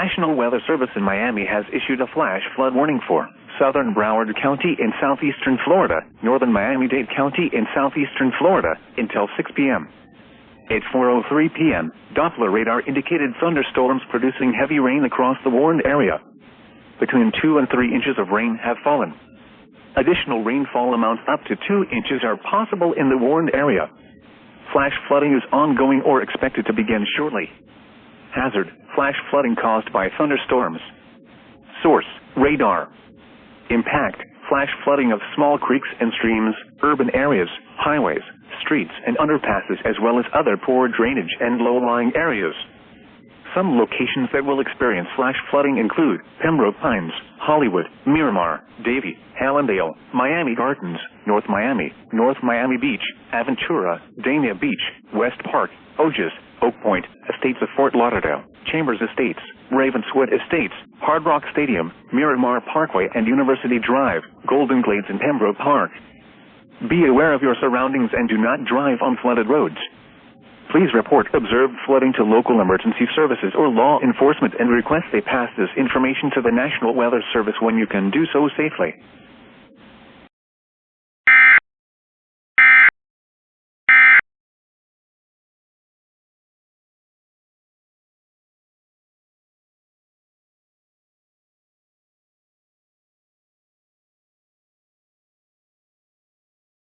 National Weather Service in Miami has issued a flash flood warning for southern Broward County in southeastern Florida, northern Miami-Dade County in southeastern Florida until 6 p.m. At 4:03 p.m., Doppler radar indicated thunderstorms producing heavy rain across the warned area. Between 2 and 3 inches of rain have fallen. Additional rainfall amounts up to 2 inches are possible in the warned area. Flash flooding is ongoing or expected to begin shortly. Hazard: flash flooding caused by thunderstorms. Source: radar. Impact: flash flooding of small creeks and streams, urban areas, highways, streets, and underpasses, as well as other poor drainage and low-lying areas. Some locations that will experience flash flooding include Pembroke Pines, Hollywood, Miramar, Davie, Hallandale, Miami Gardens, North Miami Beach, Aventura, Dania Beach, West Park, Oges, Oak Point, Estates of Fort Lauderdale, Chambers Estates, Ravenswood Estates, Hard Rock Stadium, Miramar Parkway and University Drive, Golden Glades and Pembroke Park. Be aware of your surroundings and do not drive on flooded roads. Please report observed flooding to local emergency services or law enforcement and request they pass this information to the National Weather Service when you can do so safely.